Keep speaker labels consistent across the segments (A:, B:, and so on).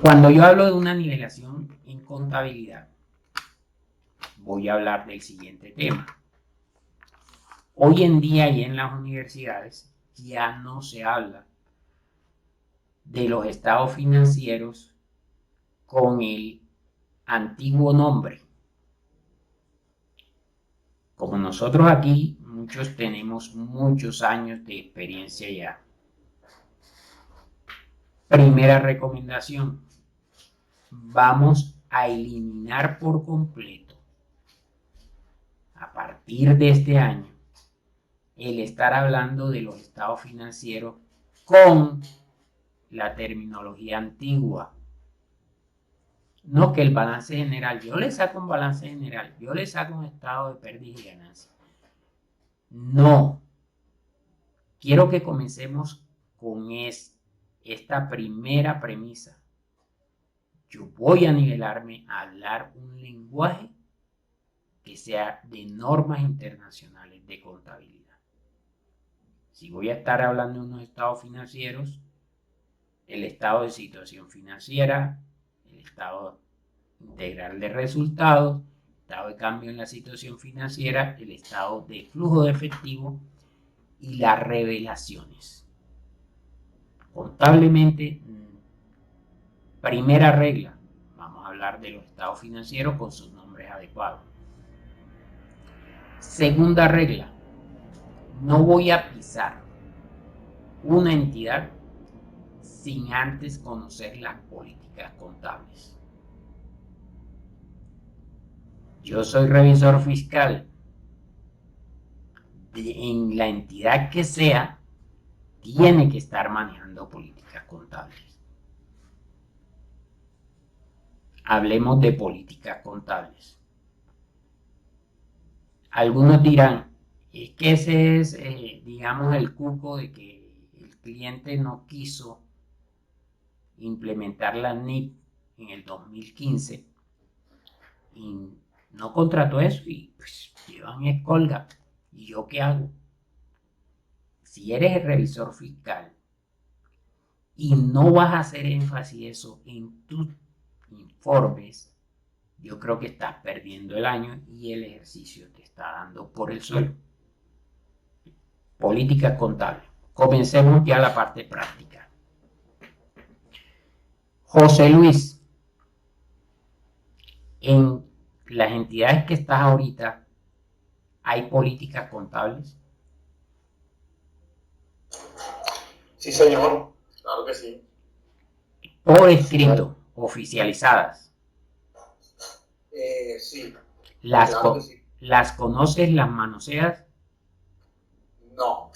A: Cuando yo hablo de una nivelación en contabilidad, voy a hablar del siguiente tema. Hoy en día y en las universidades ya no se habla de los estados financieros con el antiguo nombre. Como nosotros aquí, muchos tenemos muchos años de experiencia ya. Primera recomendación, vamos a eliminar por completo, a partir de este año, el estar hablando de los estados financieros con la terminología antigua. No que el balance general, yo le saco un balance general, yo le saco un estado de pérdida y ganancia. No. Quiero que comencemos con esta primera premisa. Yo voy a nivelarme a hablar un lenguaje que sea de normas internacionales de contabilidad. Si voy a estar hablando de unos estados financieros, el estado de situación financiera, el estado integral de resultados, estado de cambio en la situación financiera, el estado de flujo de efectivo y las revelaciones. Contablemente, primera regla, vamos a hablar de los estados financieros con sus nombres adecuados. Segunda regla, no voy a pisar una entidad sin antes conocer las políticas contables. Yo soy revisor fiscal en la entidad que sea, tiene que estar manejando políticas contables. Hablemos de políticas contables. Algunos dirán, es que ese es, digamos, el cuco de que el cliente no quiso implementar la NIP en el 2015 y no contrató eso y pues llevan escolga. ¿Y yo qué hago? Si eres el revisor fiscal y no vas a hacer énfasis eso en tus informes, yo creo que estás perdiendo el año y el ejercicio te está dando por el suelo. Política contable. Comencemos ya la parte práctica. José Luis, en las entidades que estás ahorita, ¿hay políticas contables?
B: Sí, señor, claro que sí.
A: Por escrito, oficializadas.
B: Sí,
A: Las,
B: claro que sí.
A: las conoces, las manoseas.
B: No,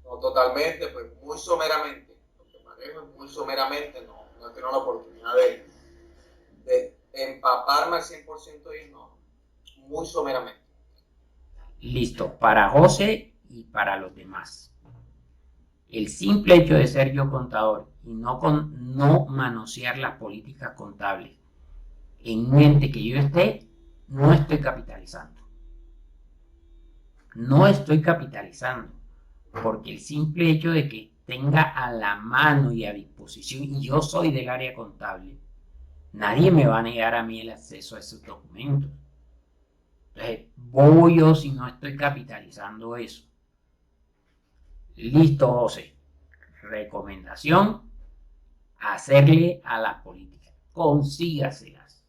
B: no totalmente, pues muy someramente. Lo que manejo es muy someramente, no he tenido la oportunidad de empaparme al 100% y no, muy someramente.
A: Listo, para José y para los demás. El simple hecho de ser yo contador y no manosear las políticas contables en un ente que yo esté, no estoy capitalizando. No estoy capitalizando, porque el simple hecho de que tenga a la mano y a disposición, y yo soy del área contable, nadie me va a negar a mí el acceso a esos documentos. Entonces, voy yo si no estoy capitalizando eso. Listo, José. Recomendación, hacerle a las políticas. Consígaselas.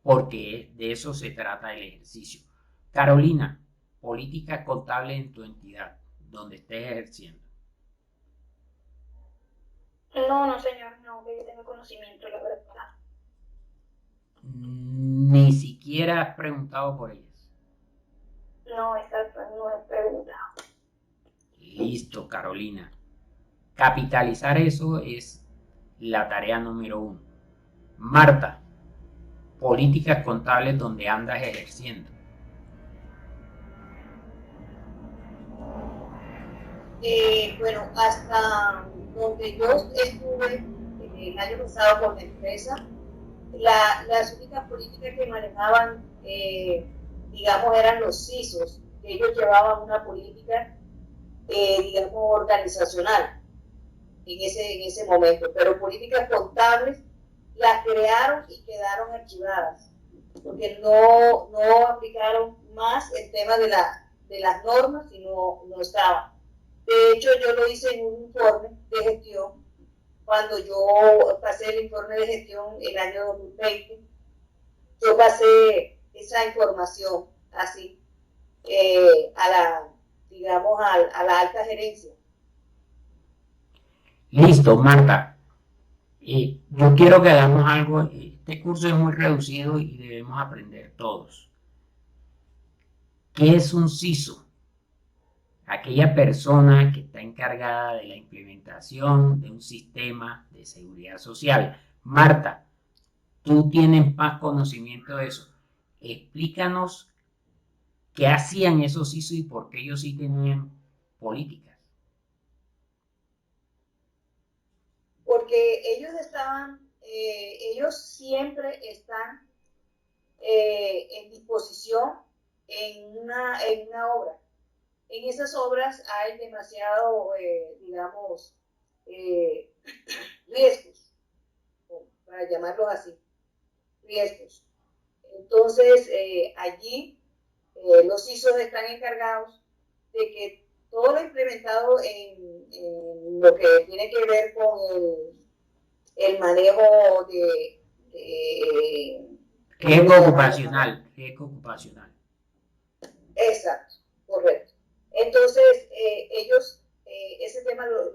A: Porque de eso se trata el ejercicio. Carolina, política contable en tu entidad, donde estés ejerciendo.
C: No, señor, no, que yo tenga conocimiento, la verdad.
A: Ni siquiera has preguntado por ellas.
C: No, exacto, no he preguntado.
A: Listo, Carolina. Capitalizar eso es la tarea número 1. Marta, políticas contables donde andas ejerciendo.
D: Bueno, hasta donde yo estuve el año pasado con la empresa, las únicas políticas que manejaban, digamos, eran los CISOs, que ellos llevaban una política, digamos, organizacional. en ese momento, pero políticas contables las crearon y quedaron archivadas, porque no aplicaron más el tema de las normas y no estaban. De hecho, yo lo hice en un informe de gestión, cuando yo pasé el informe de gestión el año 2020, yo pasé esa información así digamos, a la alta gerencia.
A: Listo, Marta. Yo quiero que hagamos algo. Este curso es muy reducido y debemos aprender todos. ¿Qué es un CISO? Aquella persona que está encargada de la implementación de un sistema de seguridad social. Marta, tú tienes más conocimiento de eso. Explícanos qué hacían esos CISO y por qué ellos sí tenían políticas.
D: Porque ellos siempre están en disposición en una obra. En esas obras hay demasiado, digamos, riesgos, para llamarlos así, riesgos. Entonces, allí los ISOs están encargados de que todo lo implementado en lo que tiene que ver con el manejo de
A: riesgo ocupacional.
D: Exacto, correcto. Entonces, ellos ese tema lo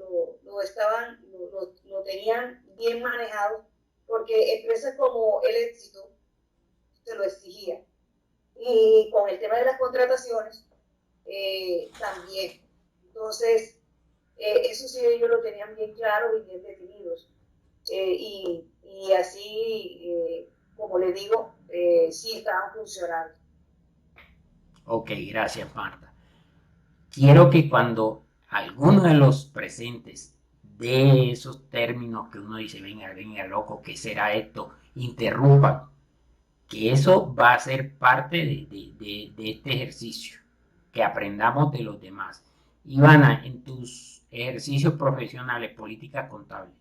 D: tenían bien manejado, porque empresas como El Éxito se lo exigían. Y con el tema de las contrataciones, también. Entonces, eso sí ellos lo tenían bien claro y bien definidos. Y así, como le digo, sí estaban funcionando.
A: Ok, gracias, Marta. Quiero que cuando alguno de los presentes de esos términos que uno dice, venga, loco, ¿qué será esto? Interrumpan, que eso va a ser parte de este ejercicio, que aprendamos de los demás. Ivana, en tus ejercicios profesionales, política contable.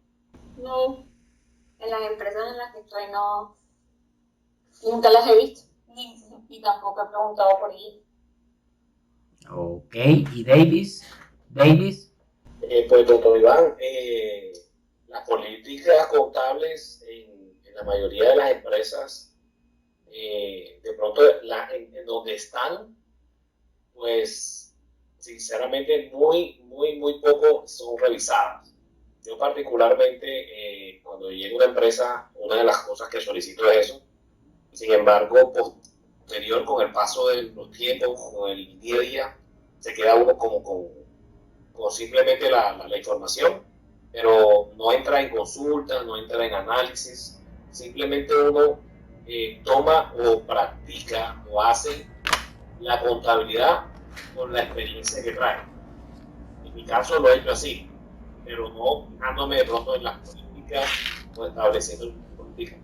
C: No, en las empresas en las que estoy no, nunca las he visto, y tampoco he preguntado por ellas.
A: Ok, ¿y Davis?
E: Pues, doctor Iván, las políticas contables en la mayoría de las empresas, de pronto en donde están, pues sinceramente muy poco son revisadas. Yo particularmente, cuando llego a una empresa, una de las cosas que solicito es eso. Sin embargo, posterior, con el paso de los tiempos, con el día a día, se queda uno como con simplemente la información, pero no entra en consulta, no entra en análisis, simplemente uno toma o practica o hace la contabilidad con la experiencia que trae. En mi caso lo he hecho así, pero no fijándome de pronto en las políticas o estableciendo políticas.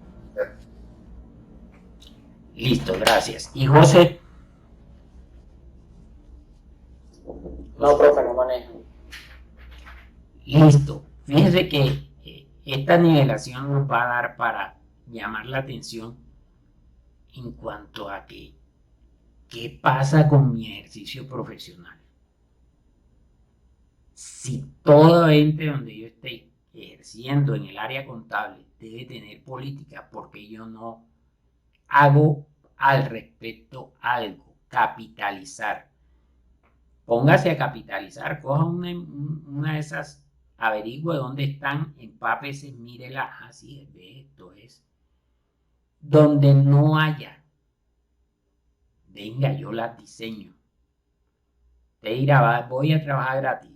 A: Listo, gracias. ¿Y José?
F: No, profe, no manejo.
A: Listo. Fíjense que esta nivelación nos va a dar para llamar la atención en cuanto a qué pasa con mi ejercicio profesional. Si todo ente donde yo esté ejerciendo en el área contable debe tener política, porque yo no hago al respecto algo, capitalizar. Póngase a capitalizar, coja una de esas, averigüe dónde están, empápese, mírela, así ve, esto es. Donde no haya, venga, yo las diseño. Te dirá, voy a trabajar gratis.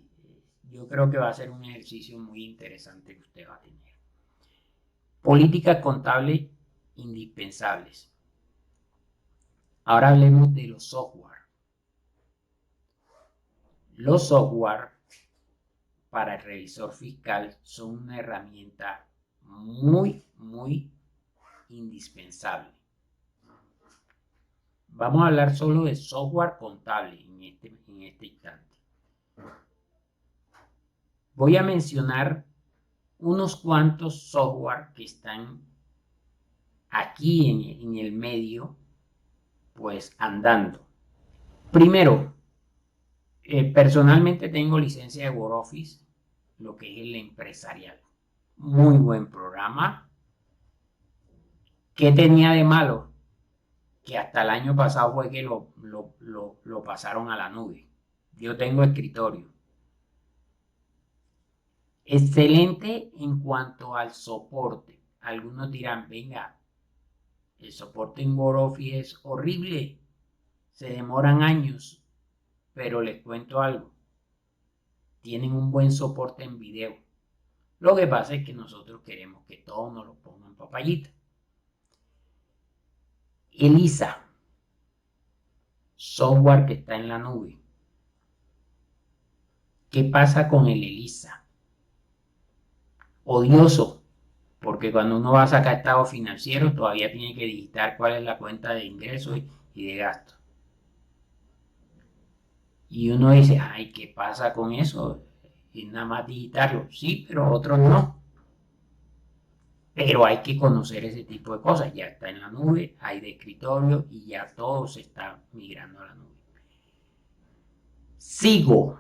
A: Yo creo que va a ser un ejercicio muy interesante que usted va a tener. Políticas contables indispensables. Ahora hablemos de los software. Los software para el revisor fiscal son una herramienta muy indispensable. Vamos a hablar solo de software contable en este instante. Voy a mencionar unos cuantos software que están aquí en el medio, pues andando. Primero, personalmente tengo licencia de WordOffice, lo que es el empresarial. Muy buen programa. ¿Qué tenía de malo? Que hasta el año pasado fue que lo pasaron a la nube. Yo tengo escritorio. Excelente en cuanto al soporte. Algunos dirán, venga, el soporte en WordOffice es horrible. Se demoran años. Pero les cuento algo. Tienen un buen soporte en video. Lo que pasa es que nosotros queremos que todo nos lo pongan papayita. ELISA, software que está en la nube. ¿Qué pasa con el ELISA? Odioso, porque cuando uno va a sacar estado financiero todavía tiene que digitar cuál es la cuenta de ingresos y de gastos. Y uno dice, ay, ¿qué pasa con eso? Es nada más digitarlo. Sí, pero otros no. Pero hay que conocer ese tipo de cosas. Ya está en la nube, hay de escritorio y ya todo se está migrando a la nube. Sigo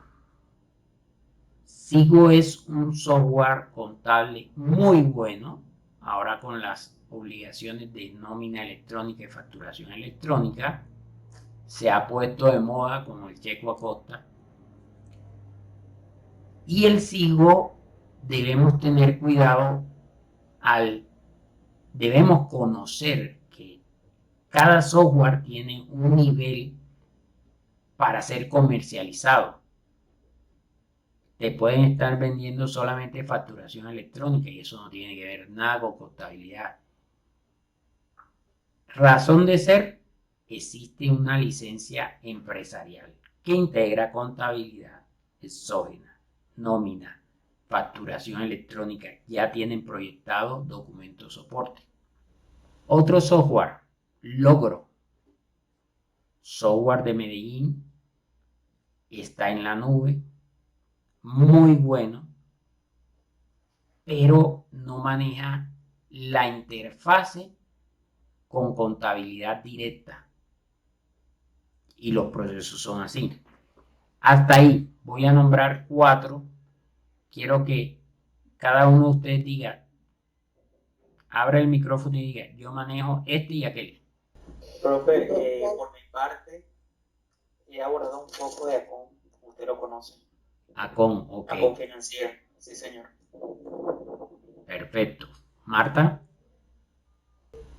A: es un software contable muy bueno. Ahora con las obligaciones de nómina electrónica y facturación electrónica, se ha puesto de moda como el checo a costa. Y el Sigo debemos tener cuidado debemos conocer que cada software tiene un nivel para ser comercializado. Te pueden estar vendiendo solamente facturación electrónica y eso no tiene que ver nada con contabilidad. Razón de ser, existe una licencia empresarial que integra contabilidad exógena, nómina, facturación electrónica. Ya tienen proyectado documentos soporte. Otro software, Logro, software de Medellín, está en la nube, muy bueno, pero no maneja la interfase con contabilidad directa y los procesos son así. Hasta ahí voy a nombrar 4. Quiero que cada uno de ustedes diga, abra el micrófono y diga, yo manejo este y aquel.
F: Profe, por mi parte, he abordado un poco de Acon, usted lo conoce.
A: Acon, ok.
F: Acon Financiera, sí señor.
A: Perfecto. Marta.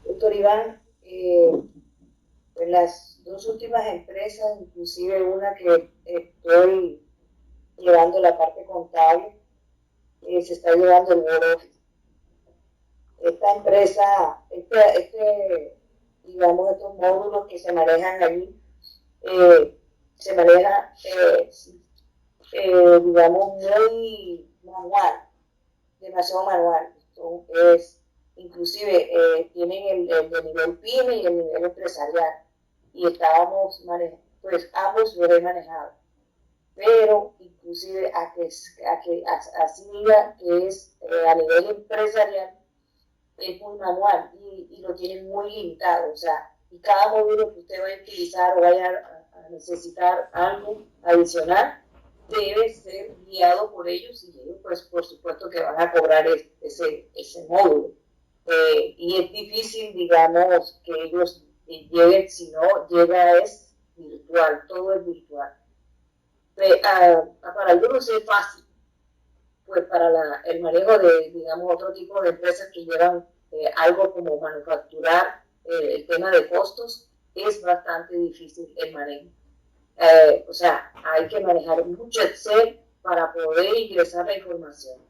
D: Doctor Iván, en las 2 últimas empresas, inclusive una que estoy llevando la parte contable, se está llevando el WordOffice. Esta empresa, digamos, estos módulos que se manejan allí, se maneja, digamos, muy manual, demasiado manual. Inclusive tienen el de nivel PYME y el nivel empresarial. Y estábamos pues ambos los he manejado. Pero inclusive así diga que es a nivel empresarial, es muy manual y lo tienen muy limitado. O sea, y cada módulo que usted vaya a utilizar o vaya a necesitar algo adicional, debe ser guiado por ellos y ellos, pues, por supuesto que van a cobrar ese módulo. Y es difícil, digamos, que ellos lleguen, si no llega es virtual, todo es virtual. Para algunos es fácil, pues para el manejo de, digamos, otro tipo de empresas que llevan algo como manufacturar el tema de costos, es bastante difícil el manejo. O sea, hay que manejar mucho Excel para poder ingresar la información.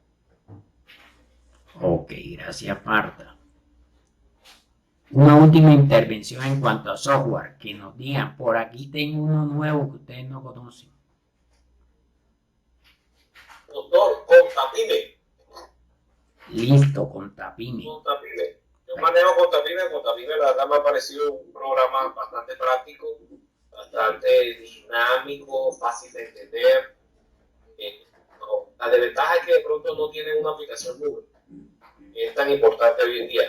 A: Ok, gracias Marta. Una última intervención en cuanto a software, que nos digan, por aquí tengo uno nuevo que ustedes no conocen.
E: Doctor, Contapime.
A: Listo, Contapime.
E: Contapime. Yo manejo Contapime. Contapime, la verdad, me ha parecido un programa bastante práctico, bastante dinámico, fácil de entender. La desventaja es que de pronto no tienen una aplicación nube. Es tan importante hoy en día.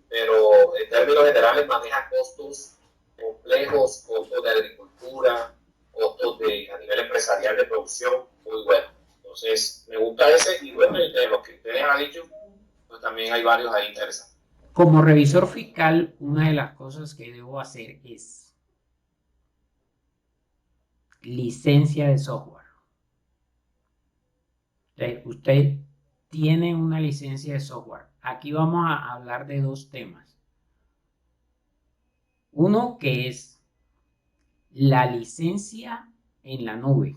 E: Pero en términos generales maneja costos complejos, costos de agricultura, costos a nivel empresarial de producción muy buenos. Entonces, me gusta ese y bueno, y de los que ustedes han dicho, pues también hay varios ahí interesantes.
A: Como revisor fiscal, una de las cosas que debo hacer es licencia de software. Usted tiene una licencia de software. Aquí vamos a hablar de dos temas. Uno que es la licencia en la nube.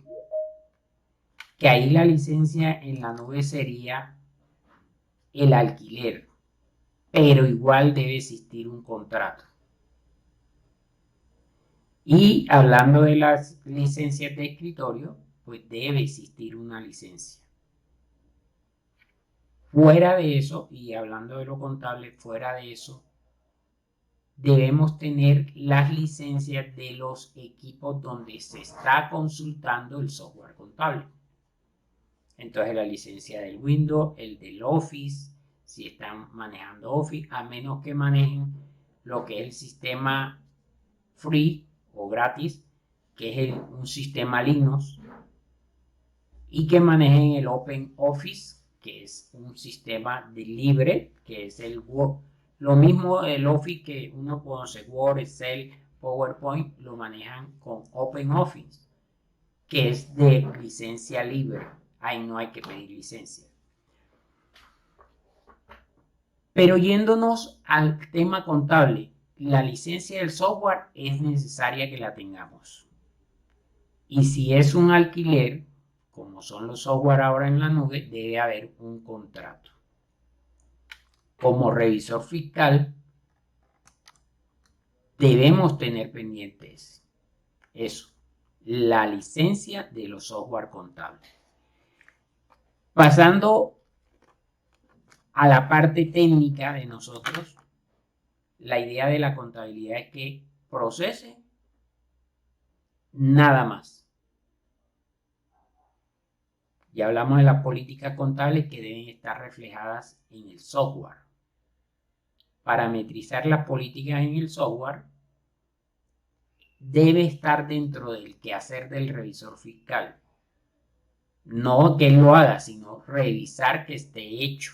A: Que ahí la licencia en la nube sería el alquiler, pero igual debe existir un contrato. Y hablando de las licencias de escritorio, pues debe existir una licencia. Fuera de eso, y hablando de lo contable, fuera de eso, debemos tener las licencias de los equipos donde se está consultando el software contable. Entonces la licencia del Windows, el del Office, si están manejando Office, a menos que manejen lo que es el sistema free o gratis, que es un sistema Linux, y que manejen el Open Office, que es un sistema de libre, que es el Word. Lo mismo el Office que uno conoce, Word, Excel, PowerPoint, lo manejan con Open Office, que es de licencia libre. Ahí no hay que pedir licencia. Pero yéndonos al tema contable, la licencia del software es necesaria que la tengamos. Y si es un alquiler, como son los software ahora en la nube, debe haber un contrato. Como revisor fiscal, debemos tener pendientes eso, la licencia de los software contables. Pasando a la parte técnica de nosotros, la idea de la contabilidad es que procese nada más. Ya hablamos de las políticas contables que deben estar reflejadas en el software. Parametrizar las políticas en el software debe estar dentro del quehacer del revisor fiscal. No que él lo haga, sino revisar que esté hecho.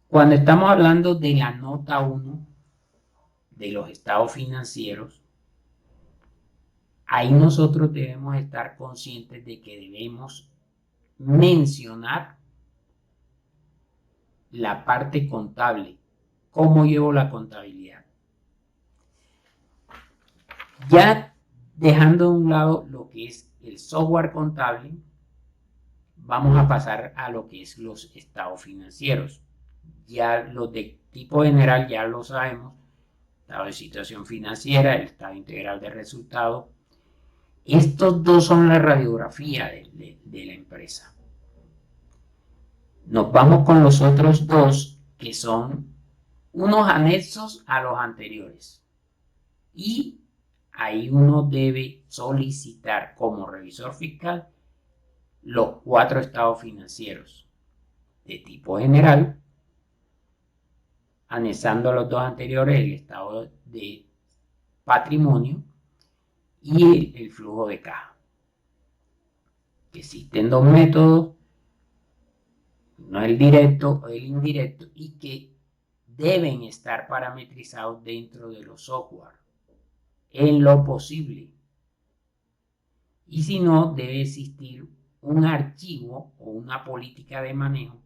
A: Cuando estamos hablando de la nota 1 de los estados financieros, ahí nosotros debemos estar conscientes de que debemos mencionar la parte contable, cómo llevo la contabilidad. Ya dejando de un lado lo que es el software contable, vamos a pasar a lo que es los estados financieros. Ya los de tipo general ya lo sabemos, estado de situación financiera, el estado integral de resultados. Estos dos son la radiografía de la empresa. Nos vamos con los otros dos, que son unos anexos a los anteriores. Y ahí uno debe solicitar como revisor fiscal los 4 estados financieros de tipo general, anexando a los 2 anteriores el estado de patrimonio y el flujo de caja. Que existen 2 métodos, no el directo o el indirecto, y que deben estar parametrizados dentro de los software en lo posible. Y si no, debe existir un archivo o una política de manejo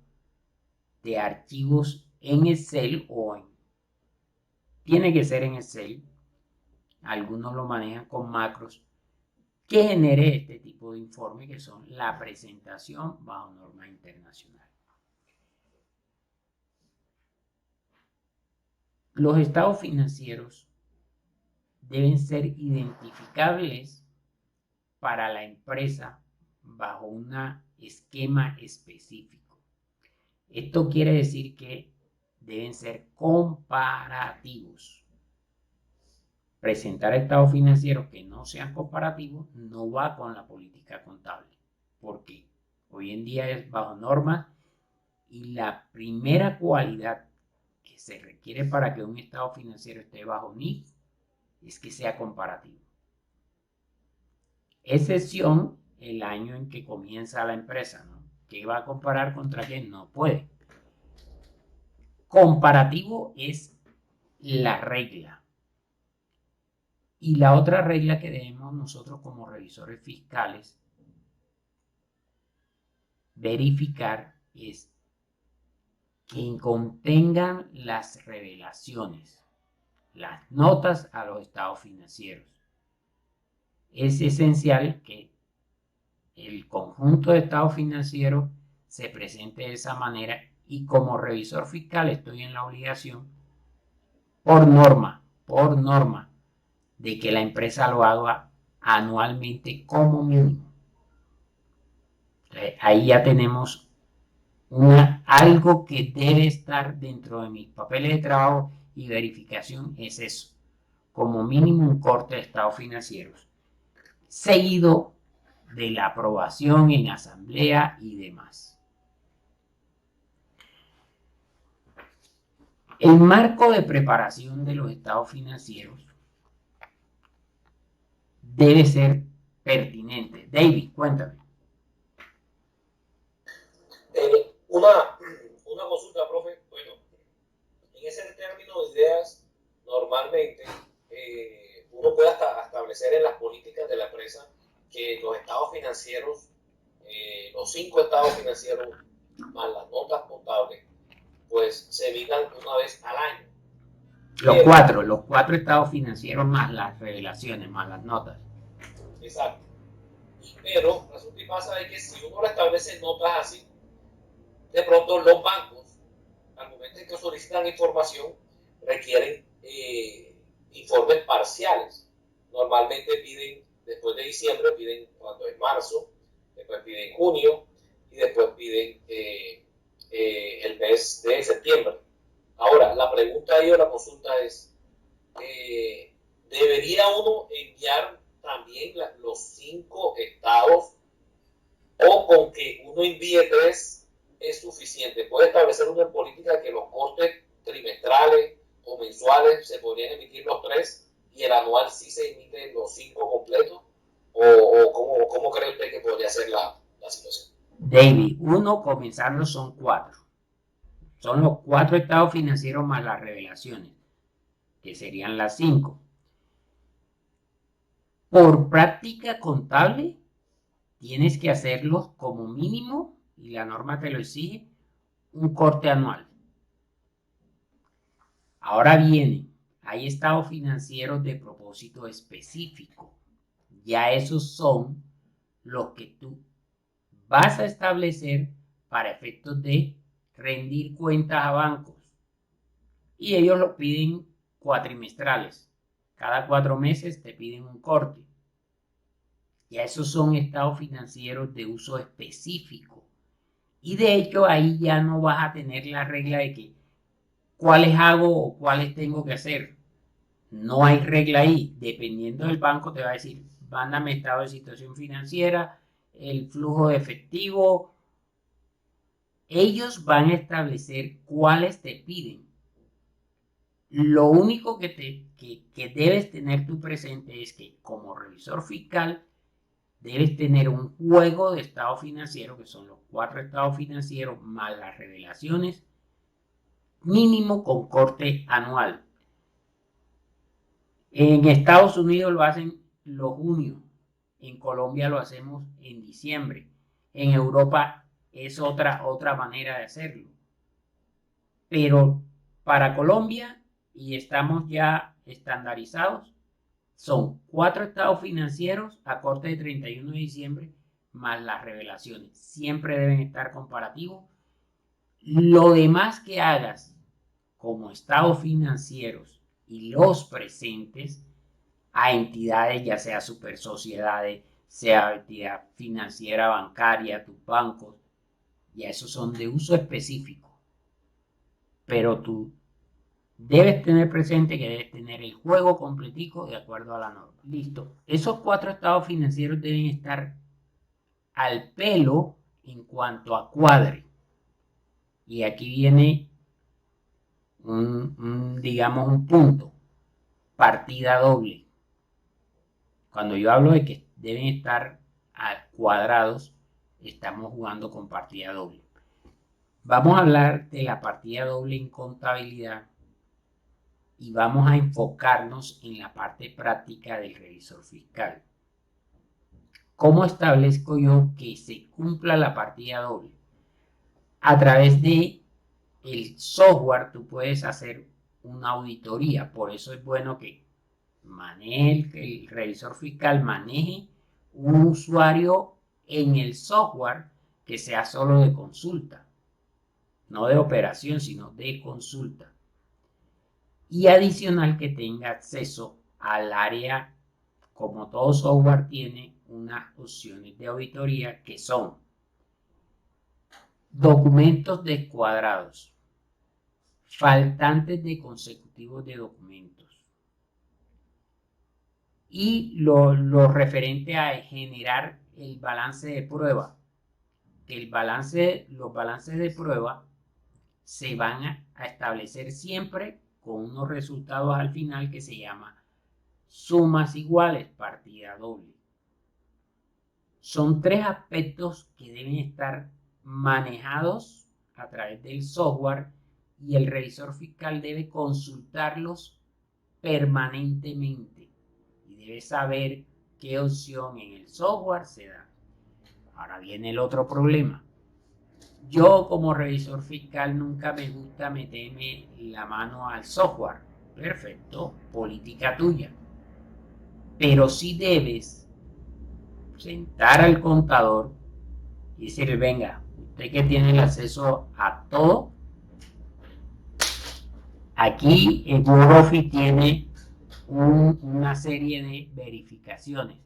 A: de archivos en Excel tiene que ser en Excel. Algunos lo manejan con macros que genere este tipo de informe, que son la presentación bajo norma internacional. Los estados financieros deben ser identificables para la empresa bajo un esquema específico. Esto quiere decir que deben ser comparativos. Presentar estados financieros que no sean comparativos no va con la política contable. porque hoy en día es bajo normas y la primera cualidad que se requiere para que un estado financiero esté bajo NIF es que sea comparativo. Excepción el año en que comienza la empresa, ¿no? ¿Qué va a comparar contra qué? No puede. Comparativo es la regla. Y la otra regla que debemos nosotros como revisores fiscales verificar es que contengan las revelaciones, las notas a los estados financieros. Es esencial que el conjunto de estados financieros se presente de esa manera y como revisor fiscal estoy en la obligación por norma, de que la empresa lo haga anualmente como mínimo. Ahí ya tenemos algo que debe estar dentro de mis papeles de trabajo y verificación, es eso, como mínimo un corte de estados financieros, seguido de la aprobación en asamblea y demás. El marco de preparación de los estados financieros debe ser pertinente. David, cuéntame.
E: Una consulta, profe. Bueno, en ese término de ideas, normalmente uno puede hasta establecer en las políticas de la empresa que los estados financieros, los 5 estados financieros más las notas contables, pues se emitan una vez al año.
A: Los cuatro estados financieros más las revelaciones, más las notas.
E: Exacto. Pero resulta y pasa es que si uno establece notas así, de pronto los bancos, al momento en que solicitan información, requieren informes parciales. Normalmente piden, después de diciembre, piden cuando es marzo, después piden junio y después piden el mes de septiembre. Ahora, la pregunta ahí o la consulta es, ¿debería uno enviar también los 5 estados o con que uno envíe 3 es suficiente? ¿Puede establecer una política que los cortes trimestrales o mensuales se podrían emitir los 3 y el anual sí se emiten los 5 completos? ¿O cómo cree usted que podría ser la situación?
A: David, comenzarlo son 4. Son los 4 estados financieros más las revelaciones, que serían las 5. Por práctica contable, tienes que hacerlos como mínimo, y la norma te lo exige, un corte anual. Ahora bien, hay estados financieros de propósito específico. Ya esos son los que tú vas a establecer para efectos de rendir cuentas a bancos. Y ellos lo piden cuatrimestrales. Cada 4 meses te piden un corte. Ya esos son estados financieros de uso específico. Y de hecho ahí ya no vas a tener la regla de que cuáles hago o cuáles tengo que hacer. No hay regla ahí. Dependiendo del banco te va a decir, mándame estado de situación financiera, el flujo de efectivo. Ellos van a establecer cuáles te piden. Lo único que debes tener tú presente es que como revisor fiscal debes tener un juego de estado financiero, que son los 4 estados financieros más las revelaciones, mínimo con corte anual. En Estados Unidos lo hacen los junios, en Colombia lo hacemos en diciembre, en Europa es otra manera de hacerlo. Pero para Colombia, y estamos ya estandarizados, son 4 estados financieros a corte de 31 de diciembre más las revelaciones. Siempre deben estar comparativos. Lo demás que hagas como estados financieros y los presentes a entidades, ya sea super sociedades, sea entidad financiera, bancaria, tus bancos, ya esos son de uso específico. Pero tú debes tener presente que debes tener el juego completico de acuerdo a la norma. Listo. Esos 4 estados financieros deben estar al pelo en cuanto a cuadre. Y aquí viene digamos, un punto, partida doble. Cuando yo hablo de que deben estar a cuadrados, estamos jugando con partida doble. Vamos a hablar de la partida doble en contabilidad y vamos a enfocarnos en la parte práctica del revisor fiscal. ¿Cómo establezco yo que se cumpla la partida doble? A través de el software tú puedes hacer una auditoría, por eso es bueno que el revisor fiscal maneje un usuario en el software que sea solo de consulta, no de operación, sino de consulta. Y adicional que tenga acceso al área, como todo software tiene unas opciones de auditoría que son documentos descuadrados, faltantes de consecutivos de documentos y lo referente a generar el balance de prueba. Los balances de prueba se van a establecer siempre con unos resultados al final que se llama sumas iguales, partida doble. Son 3 aspectos que deben estar manejados a través del software y el revisor fiscal debe consultarlos permanentemente y debe saber qué opción en el software se da. Ahora viene el otro problema. Yo como revisor fiscal nunca me gusta meterme la mano al software. Perfecto, política tuya. Pero sí debes sentar al contador y decirle, venga, usted que tiene el acceso a todo, aquí el Office tiene una serie de verificaciones,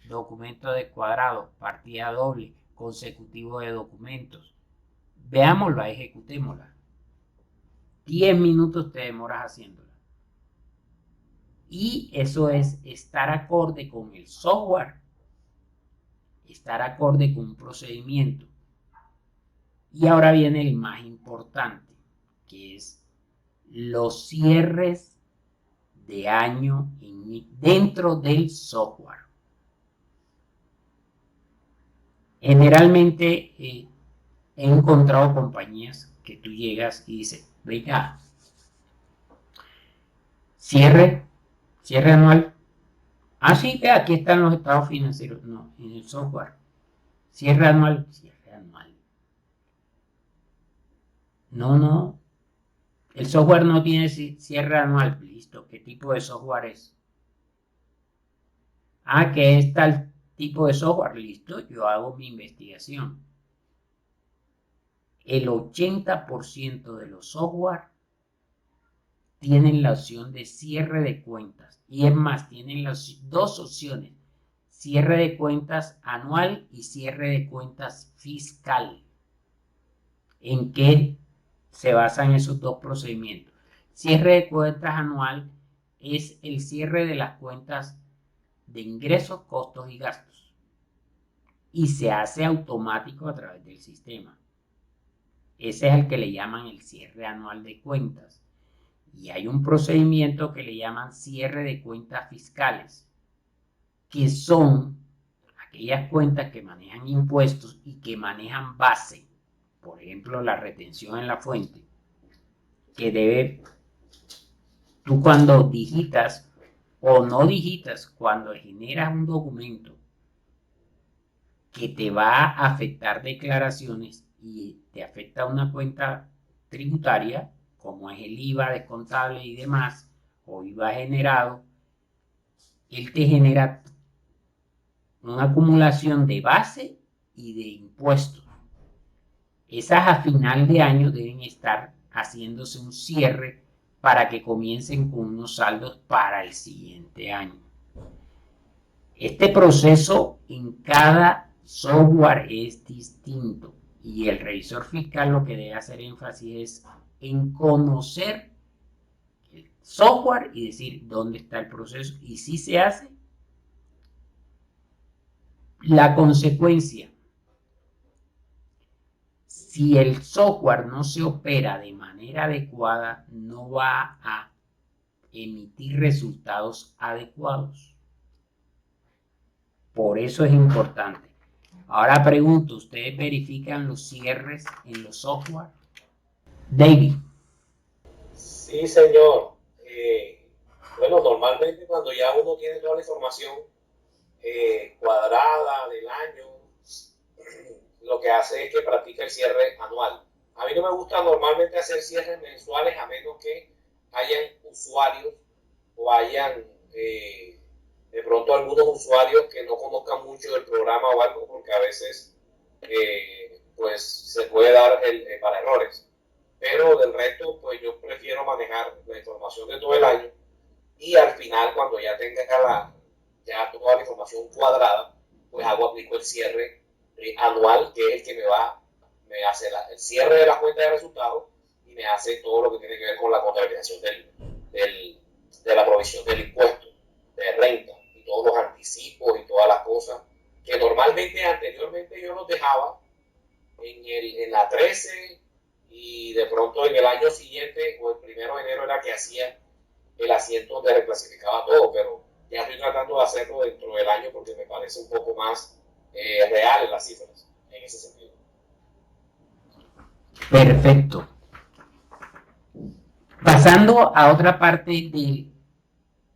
A: documento de cuadrado, partida doble, consecutivo de documentos. Veámosla, ejecutémosla. 10 minutos te demoras haciéndola. Y eso es estar acorde con el software, estar acorde con un procedimiento. Y ahora viene el más importante, que es los cierres de año dentro del software. Generalmente he encontrado compañías que tú llegas y dices, venga, cierre anual. Ah, sí, ve, aquí están los estados financieros. No, en el software. Cierre anual. No. El software no tiene cierre anual. Listo. ¿Qué tipo de software es? Ah, que es tal tipo de software. Listo. Yo hago mi investigación. El 80% de los software tienen la opción de cierre de cuentas. Y es más, tienen las 2 opciones. Cierre de cuentas anual y cierre de cuentas fiscal. ¿En qué se basan esos 2 procedimientos? Cierre de cuentas anual es el cierre de las cuentas de ingresos, costos y gastos. Y se hace automático a través del sistema. Ese es el que le llaman el cierre anual de cuentas. Y hay un procedimiento que le llaman cierre de cuentas fiscales, que son aquellas cuentas que manejan impuestos y que manejan base. Por ejemplo, la retención en la fuente, que tú cuando digitas o no digitas, cuando generas un documento que te va a afectar declaraciones y te afecta una cuenta tributaria, como es el IVA descontable y demás, o IVA generado, él te genera una acumulación de base y de impuestos. Esas a final de año deben estar haciéndose un cierre para que comiencen con unos saldos para el siguiente año. Este proceso en cada software es distinto y el revisor fiscal lo que debe hacer énfasis es en conocer el software y decir dónde está el proceso y si se hace. La consecuencia Si el software no se opera de manera adecuada, no va a emitir resultados adecuados. Por eso es importante. Ahora pregunto, ¿ustedes verifican los cierres en los software? David.
E: Sí, señor. Bueno, normalmente cuando ya uno tiene toda la información cuadrada del año, lo que hace es que practica el cierre anual. A mí no me gusta normalmente hacer cierres mensuales a menos que hayan usuarios o hayan de pronto algunos usuarios que no conozcan mucho del programa o algo, porque a veces pues se puede dar para errores. Pero del resto, pues yo prefiero manejar la información de todo el año y al final, cuando ya tenga ya toda la información cuadrada, pues aplico el cierre anual, que es el que me hace el cierre de la cuenta de resultados y me hace todo lo que tiene que ver con la contabilización de la provisión del impuesto de renta y todos los anticipos y todas las cosas que normalmente anteriormente yo los dejaba en la 13 y de pronto en el año siguiente o el 1 de enero era que hacía el asiento donde reclasificaba todo, pero ya estoy tratando de hacerlo dentro del año porque me parece un poco más real en las cifras, en ese sentido.
A: Perfecto. Pasando a otra parte de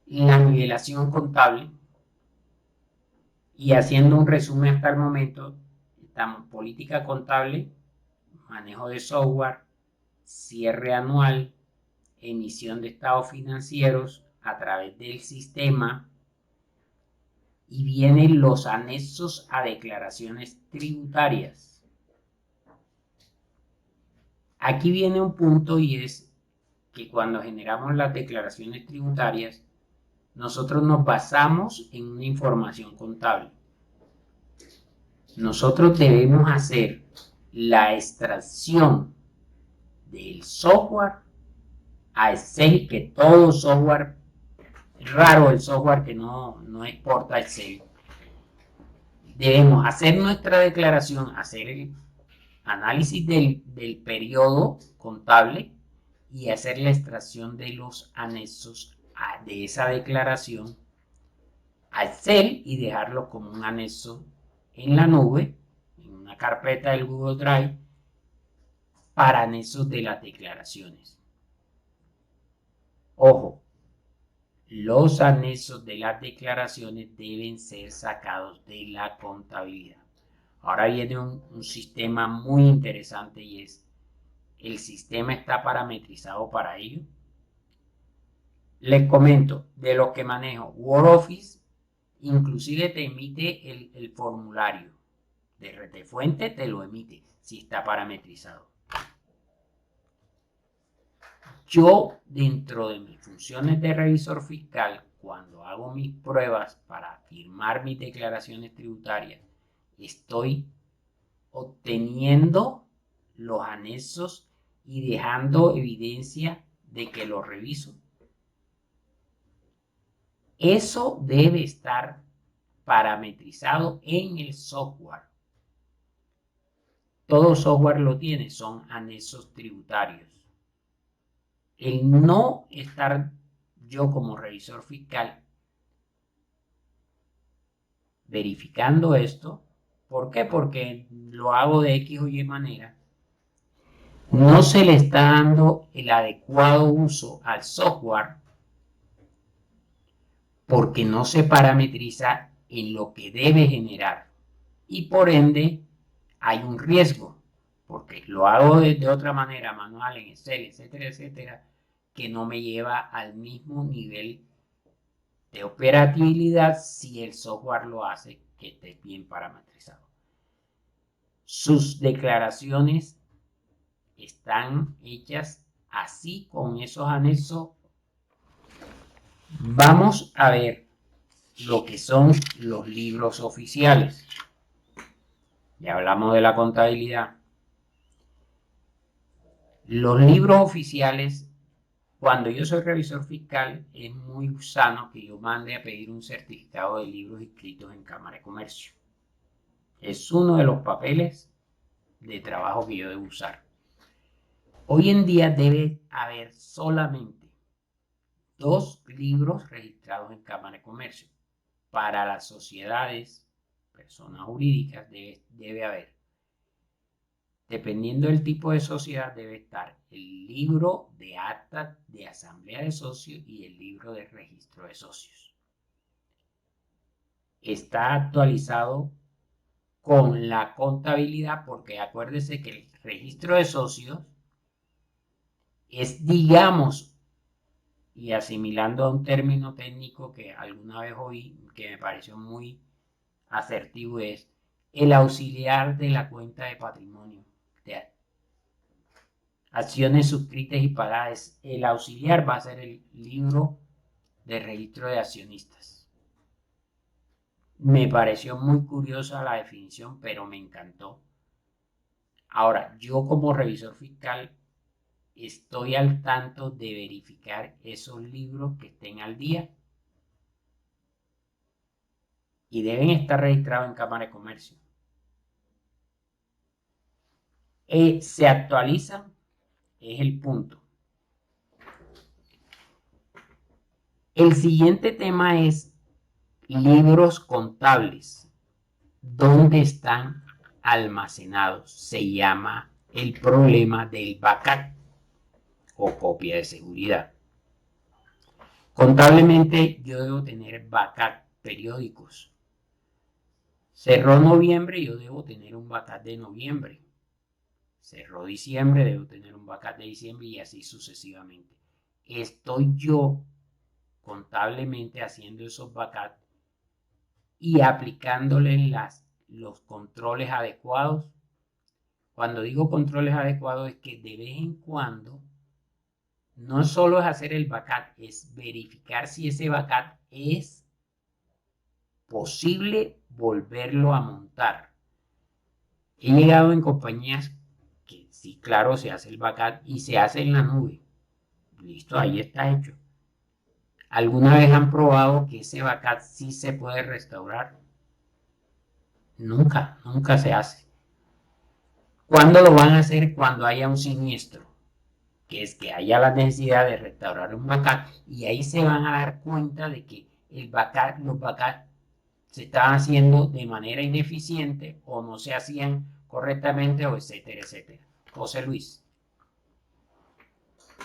A: la nivelación contable y haciendo un resumen hasta el momento, estamos política contable, manejo de software, cierre anual, emisión de estados financieros a través del sistema y vienen los anexos a declaraciones tributarias. Aquí viene un punto y es que cuando generamos las declaraciones tributarias, nosotros nos basamos en una información contable. Nosotros debemos hacer la extracción del software a Excel, que todo software, raro el software que no exporta Excel. Debemos hacer nuestra declaración, hacer el análisis del periodo contable y hacer la extracción de los anexos de esa declaración a Excel y dejarlo como un anexo en la nube, en una carpeta del Google Drive, para anexos de las declaraciones. Ojo, los anexos de las declaraciones deben ser sacados de la contabilidad. Ahora viene un sistema muy interesante y es, el sistema está parametrizado para ello. Les comento, de lo que manejo, WordOffice inclusive te emite el formulario de retefuente, te lo emite si está parametrizado. Yo, dentro de mis funciones de revisor fiscal, cuando hago mis pruebas para firmar mis declaraciones tributarias, estoy obteniendo los anexos y dejando evidencia de que los reviso. Eso debe estar parametrizado en el software. Todo software lo tiene, son anexos tributarios. El no estar yo como revisor fiscal verificando esto, ¿por qué? Porque lo hago de X o Y manera. No se le está dando el adecuado uso al software porque no se parametriza en lo que debe generar y por ende hay un riesgo porque lo hago de otra manera manual en Excel, etcétera, etcétera, que no me lleva al mismo nivel de operatividad si el software lo hace que esté bien parametrizado. Sus declaraciones están hechas así con esos anexos. Vamos a ver lo que son los libros oficiales. Ya hablamos de la contabilidad. Los libros oficiales, cuando yo soy revisor fiscal, es muy sano que yo mande a pedir un certificado de libros inscritos en Cámara de Comercio. Es uno de los papeles de trabajo que yo debo usar. Hoy en día debe haber solamente 2 libros registrados en Cámara de Comercio. Para las sociedades, personas jurídicas, debe haber, dependiendo del tipo de sociedad, debe estar el libro de acta de asamblea de socios y el libro de registro de socios. Está actualizado con la contabilidad, porque acuérdese que el registro de socios es, digamos, y asimilando a un término técnico que alguna vez oí, que me pareció muy asertivo, es el auxiliar de la cuenta de patrimonio. De acciones suscritas y pagadas. El auxiliar va a ser el libro de registro de accionistas. Me pareció muy curiosa la definición, pero me encantó. Ahora, yo como revisor fiscal estoy al tanto de verificar esos libros que estén al día y deben estar registrados en Cámara de Comercio. Se actualizan, es el punto. El siguiente tema es libros contables. ¿Dónde están almacenados? Se llama el problema del backup o copia de seguridad. Contablemente yo debo tener backup periódicos. Cerró noviembre, yo debo tener un backup de noviembre. Cerró diciembre, debo tener un backup de diciembre y así sucesivamente. Estoy yo contablemente haciendo esos backups y aplicándole los controles adecuados. Cuando digo controles adecuados es que de vez en cuando no solo es hacer el backup, es verificar si ese backup es posible volverlo a montar. He llegado en compañías que sí, claro, se hace el backup y se hace en la nube. Listo, ahí está hecho. ¿Alguna vez han probado que ese backup sí se puede restaurar? Nunca, nunca se hace. ¿Cuándo lo van a hacer? Cuando haya un siniestro, que es que haya la necesidad de restaurar un backup y ahí se van a dar cuenta de que los backups se estaban haciendo de manera ineficiente o no se hacían correctamente o etcétera, etcétera. José Luis.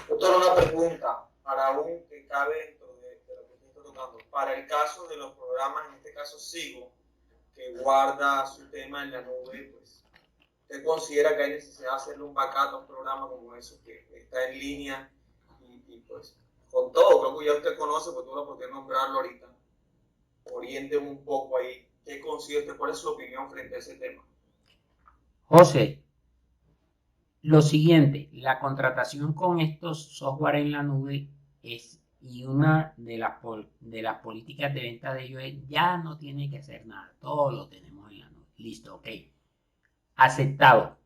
B: Doctor, una pregunta para un que cabe dentro de lo que usted está tocando. Para el caso de los programas, en este caso Sigo, que guarda su tema en la nube, pues, ¿usted considera que hay necesidad de hacerle un backup a un programa como eso que está en línea? Y pues, con todo, creo que ya usted conoce, pues tuvo la oportunidad de nombrarlo ahorita. Oriénteme un poco ahí. ¿Qué considera usted? ¿Cuál es su opinión frente a ese tema?
A: José, lo siguiente, la contratación con estos software en la nube y una de las políticas de venta de ellos es ya no tiene que hacer nada, todo lo tenemos en la nube. Listo, ok. Aceptado.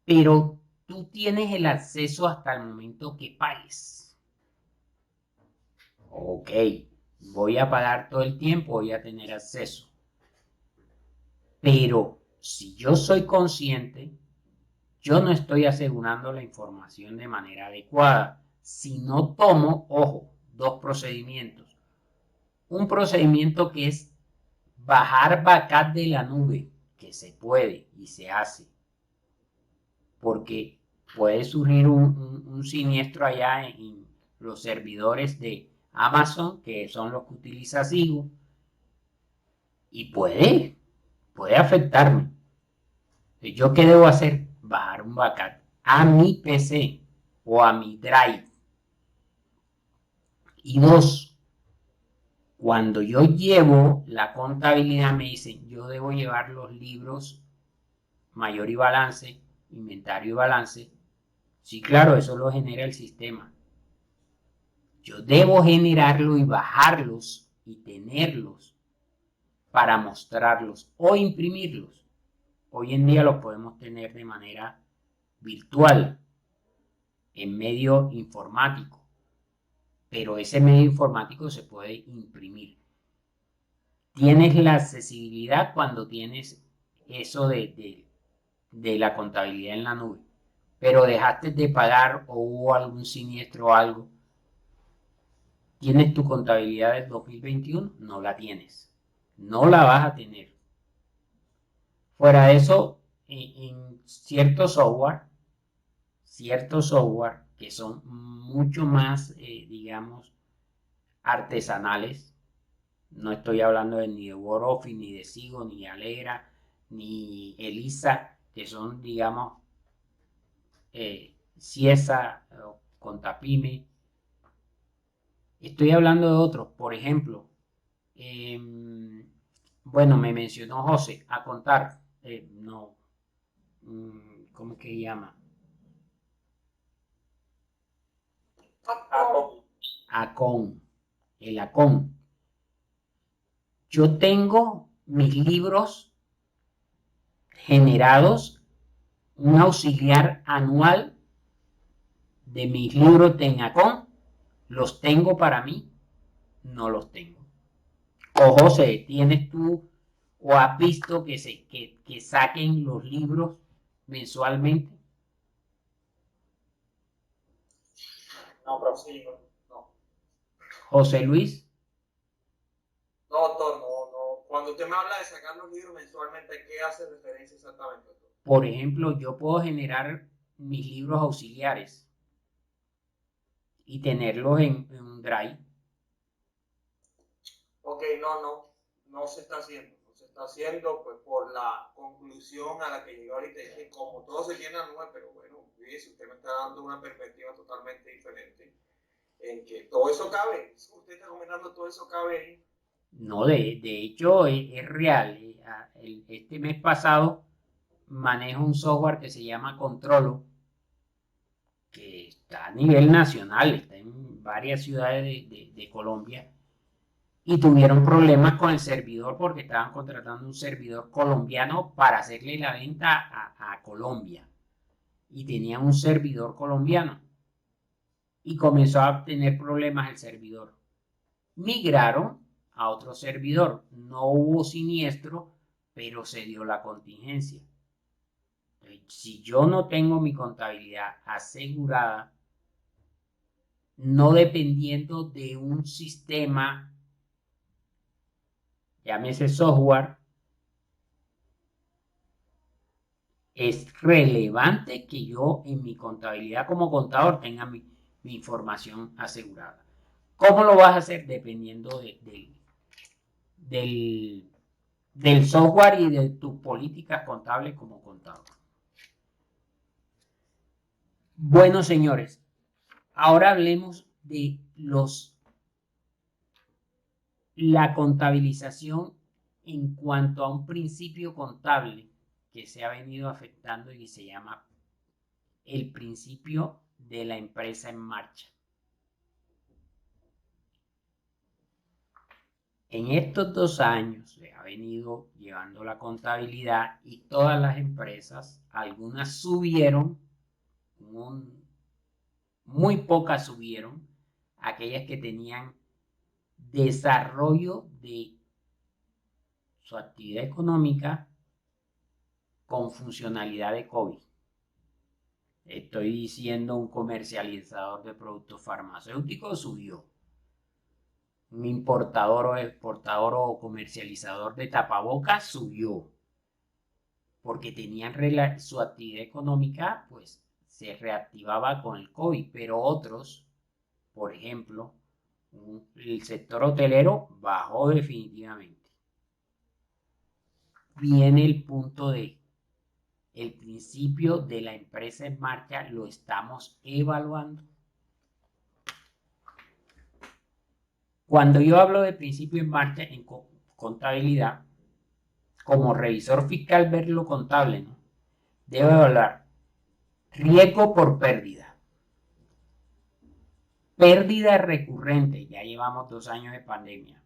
A: Pero tú tienes el acceso hasta el momento que pagues. Ok, voy a pagar todo el tiempo, voy a tener acceso. Pero si yo soy consciente, yo no estoy asegurando la información de manera adecuada. Si no tomo, ojo, 2 procedimientos. Un procedimiento que es bajar backup de la nube, que se puede y se hace. Porque puede surgir un siniestro allá en los servidores de Amazon, que son los que utiliza Sigo, y puede afectarme. ¿Yo qué debo hacer? Bajar un backup a mi PC o a mi Drive. Y 2, cuando yo llevo la contabilidad me dicen, yo debo llevar los libros mayor y balance, inventario y balance. Sí, claro, eso lo genera el sistema. Yo debo generarlo y bajarlos y tenerlos para mostrarlos o imprimirlos. Hoy en día lo podemos tener de manera virtual, en medio informático, pero ese medio informático se puede imprimir. Tienes la accesibilidad cuando tienes eso de la contabilidad en la nube, pero dejaste de pagar o hubo algún siniestro o algo, ¿tienes tu contabilidad del 2021? No la tienes. No la vas a tener. Fuera de eso, en ciertos software que son mucho más, digamos, artesanales. No estoy hablando ni de Word Office, ni de Sigo, ni Alegra, ni Elisa, que son, digamos, Ciesa, Contapime. Estoy hablando de otros, por ejemplo, bueno, me mencionó José, a contar, no, ¿cómo es que llama? Acon, el Acon. Yo tengo mis libros generados, un auxiliar anual de mis libros de Acon, los tengo para mí, no los tengo. O José, ¿tienes tú o has visto que saquen los libros mensualmente?
F: No, prosigo. No.
A: José Luis.
B: No, doctor, no. Cuando usted me habla de sacar los libros mensualmente, ¿a qué hace referencia exactamente, doctor?
A: Por ejemplo, yo puedo generar mis libros auxiliares y tenerlos en un drive.
B: Ok, no se está haciendo. No se está haciendo pues por la conclusión a la que llegó ahorita. Es que como todo se tiene a nube, pero bueno, si usted me está dando una perspectiva totalmente diferente en que todo eso cabe. Usted está comentando todo eso cabe ahí.
A: No, de hecho es real. Este mes pasado manejo un software que se llama Controlo, que está a nivel nacional, está en varias ciudades de Colombia, y tuvieron problemas con el servidor porque estaban contratando un servidor colombiano para hacerle la venta a Colombia, y tenían un servidor colombiano, y comenzó a tener problemas el servidor. Migraron a otro servidor, no hubo siniestro, pero se dio la contingencia. Si yo no tengo mi contabilidad asegurada, no dependiendo de un sistema, llámese software, es relevante que yo en mi contabilidad como contador tenga mi información asegurada. ¿Cómo lo vas a hacer? Dependiendo del software y de tus políticas contables como contador. Bueno, señores, ahora hablemos de la contabilización en cuanto a un principio contable que se ha venido afectando y se llama el principio de la empresa en marcha. En estos 2 años se ha venido llevando la contabilidad y todas las empresas, algunas subieron, muy pocas subieron, aquellas que tenían desarrollo de su actividad económica con funcionalidad de COVID. Estoy diciendo un comercializador de productos farmacéuticos subió. Un importador o exportador o comercializador de tapabocas subió. Porque tenían su actividad económica, pues se reactivaba con el COVID. Pero otros, por ejemplo, el sector hotelero bajó definitivamente. Viene el punto de el principio de la empresa en marcha, lo estamos evaluando. Cuando yo hablo de principio en marcha en contabilidad, como revisor fiscal ver lo contable, ¿no? Debo evaluar riesgo por pérdida. Pérdida recurrente, ya llevamos 2 años de pandemia.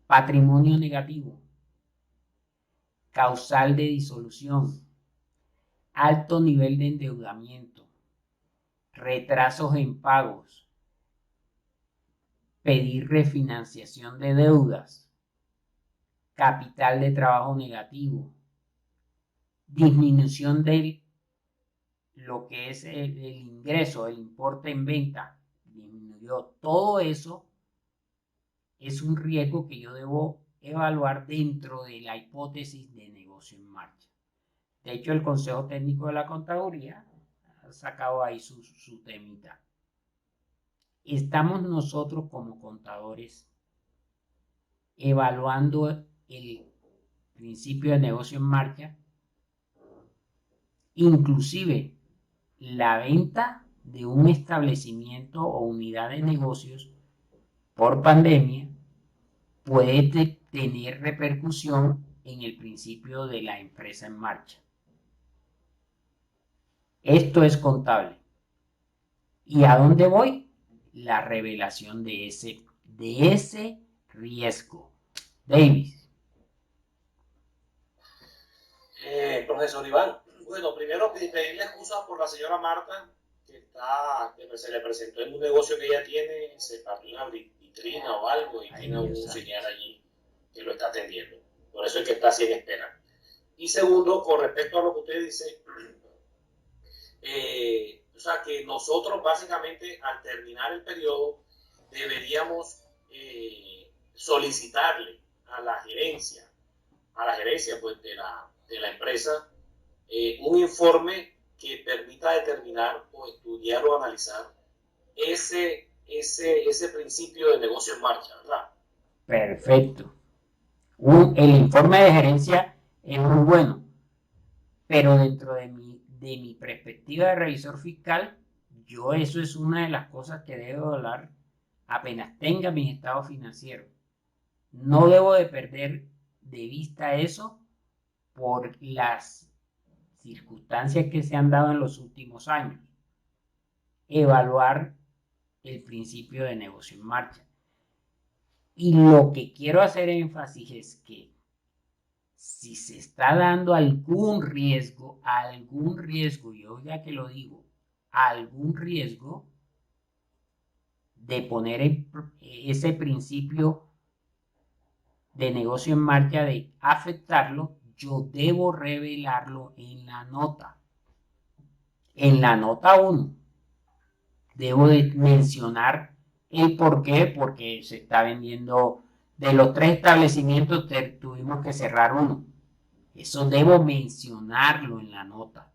A: Patrimonio negativo. Causal de disolución. Alto nivel de endeudamiento. Retrasos en pagos. Pedir refinanciación de deudas. Capital de trabajo negativo. disminución de lo que es el ingreso, el importe en venta, disminuyó. Todo eso es un riesgo que yo debo evaluar dentro de la hipótesis de negocio en marcha. De hecho, el Consejo Técnico de la Contaduría ha sacado ahí su temita. Estamos nosotros como contadores evaluando el principio de negocio en marcha, inclusive la venta de un establecimiento o unidad de negocios por pandemia puede tener repercusión en el principio de la empresa en marcha. Esto es contable. ¿Y a dónde voy? La revelación de ese riesgo. Davis.
E: Profesor Iván, bueno, primero pedirle excusa por la señora Marta, que se le presentó en un negocio que ella tiene, se partió una vitrina o algo y tiene un señor allí que lo está atendiendo. Por eso es que está así en espera. Y segundo, con respecto a lo que usted dice, o sea, que nosotros básicamente al terminar el periodo deberíamos solicitarle a la gerencia pues, de la empresa un informe que permita determinar o estudiar o analizar ese principio de negocio en marcha, ¿verdad?
A: Perfecto. El informe de gerencia es muy bueno, pero dentro de mi perspectiva de revisor fiscal, yo eso es una de las cosas que debo hablar apenas tenga mi estado financiero. No debo de perder de vista eso por las circunstancias que se han dado en los últimos años. Evaluar el principio de negocio en marcha. Y lo que quiero hacer énfasis es que si se está dando algún riesgo, y oiga que lo digo, algún riesgo de poner ese principio de negocio en marcha, de afectarlo, yo debo revelarlo en la nota. En la nota 1, debo de mencionar el por qué, porque se está vendiendo, de los 3 establecimientos tuvimos que cerrar uno. Eso debo mencionarlo en la nota.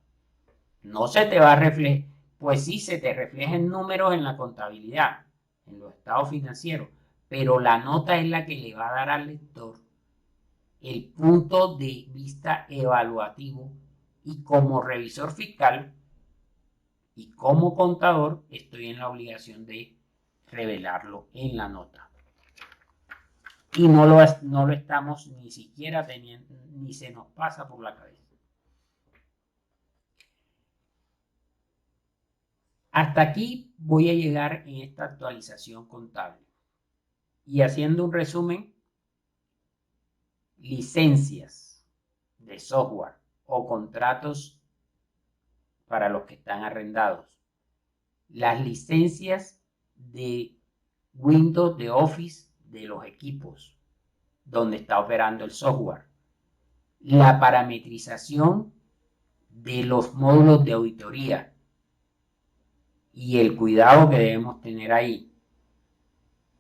A: No se te va a reflejar, pues sí, se te reflejan números en la contabilidad, en los estados financieros, pero la nota es la que le va a dar al lector el punto de vista evaluativo, y como revisor fiscal y como contador estoy en la obligación de revelarlo en la nota. Y no lo estamos ni siquiera teniendo, ni se nos pasa por la cabeza. Hasta aquí voy a llegar en esta actualización contable. Y haciendo un resumen, licencias de software o contratos para los que están arrendados. Las licencias de Windows, de Office, de los equipos donde está operando el software. La parametrización de los módulos de auditoría y el cuidado que debemos tener ahí.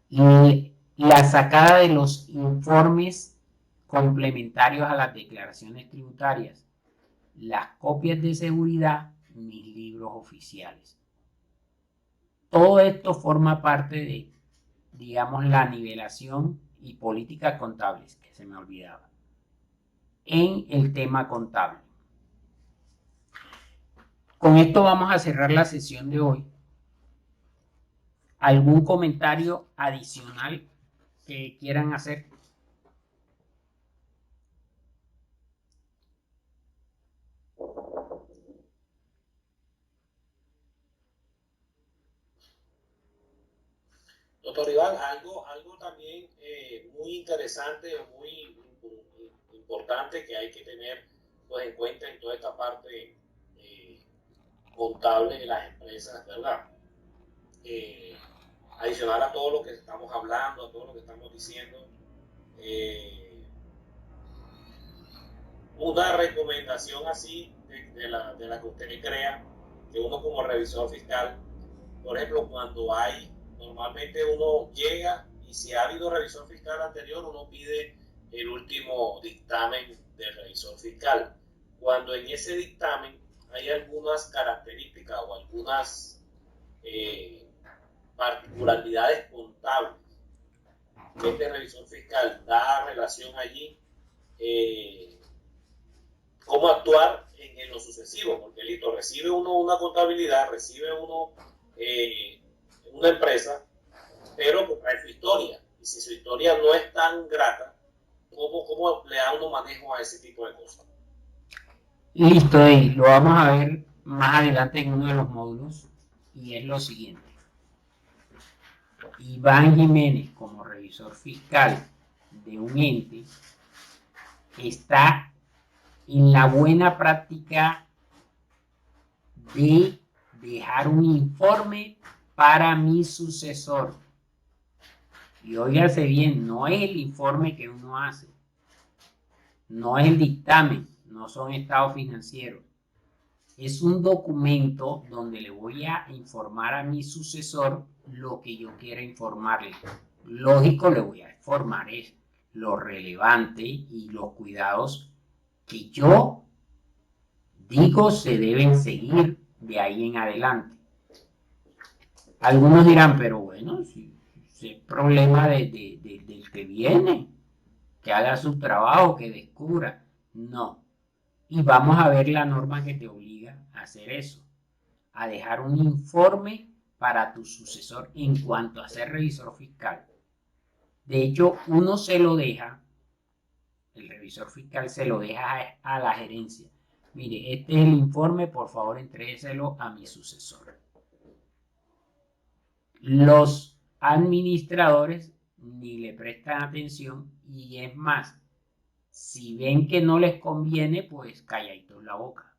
A: Y la sacada de los informes complementarios a las declaraciones tributarias, las copias de seguridad, mis libros oficiales. Todo esto forma parte de, digamos, la nivelación y políticas contables, que se me olvidaba, en el tema contable. Con esto vamos a cerrar la sesión de hoy. ¿Algún comentario adicional que quieran hacer?
E: Doctor Iván, algo también muy interesante, muy importante que hay que tener pues, en cuenta en toda esta parte contable de las empresas, ¿verdad? Adicional a todo lo que estamos hablando, a todo lo que estamos diciendo, una recomendación así de la que usted crea, de uno como revisor fiscal. Por ejemplo, cuando normalmente uno llega y si ha habido revisor fiscal anterior, uno pide el último dictamen del revisor fiscal. Cuando en ese dictamen hay algunas características o algunas particularidades contables que este revisor fiscal da relación allí, cómo actuar en lo sucesivo, porque listo, recibe uno una contabilidad, recibe uno una empresa, pero que trae su historia, y si su historia no es tan grata, ¿cómo le da uno manejo a ese tipo de cosas?
A: Listo, lo vamos a ver más adelante en uno de los módulos, y es lo siguiente. Iván Jiménez, como revisor fiscal de un ente, está en la buena práctica de dejar un informe para mi sucesor. Y óigase bien, no es el informe que uno hace, no es el dictamen, no son estados financieros. Es un documento donde le voy a informar a mi sucesor lo que yo quiera informarle. Lógico, le voy a informar es lo relevante y los cuidados que yo digo se deben seguir de ahí en adelante. Algunos dirán, pero bueno, si es problema del que viene, que haga su trabajo, que descubra. No. Y vamos a ver la norma que te obliga a hacer eso, a dejar un informe para tu sucesor en cuanto a ser revisor fiscal. De hecho, uno se lo deja, el revisor fiscal se lo deja a la gerencia. Mire, este es el informe, por favor entréselo a mi sucesor. Los administradores ni le prestan atención y es más, si ven que no les conviene, pues calladitos la boca.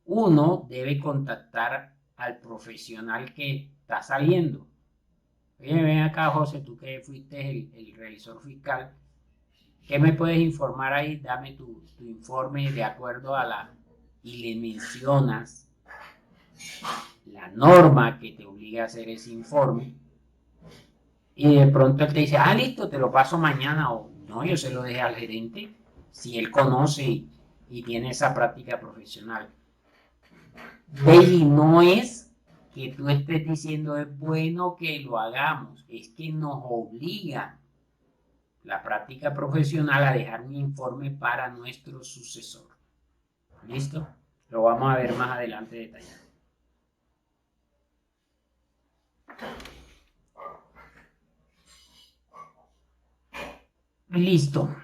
A: Uno debe contactar al profesional que está saliendo. Oye, ven acá, José, tú que fuiste el revisor fiscal, ¿qué me puedes informar ahí? Dame tu informe de acuerdo a la... y le mencionas la norma que te obliga a hacer ese informe. Y de pronto él te dice, listo, te lo paso mañana. O no, yo se lo dejé al gerente, si él conoce y tiene esa práctica profesional. Y no es que tú estés diciendo es bueno que lo hagamos, es que nos obliga la práctica profesional a dejar un informe para nuestro sucesor. ¿Listo? Lo vamos a ver más adelante detallado. Listo.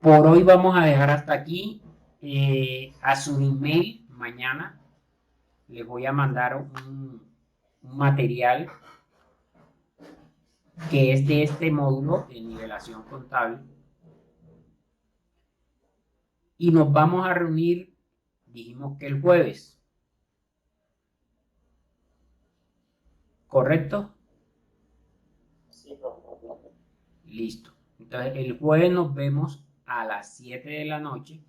A: Por hoy vamos a dejar hasta aquí. A su email mañana les voy a mandar un material que es de este módulo de nivelación contable. Y nos vamos a reunir, dijimos que el jueves. ¿Correcto?
E: Sí, profesor.
A: Listo. Entonces el jueves nos vemos a las 7 de la noche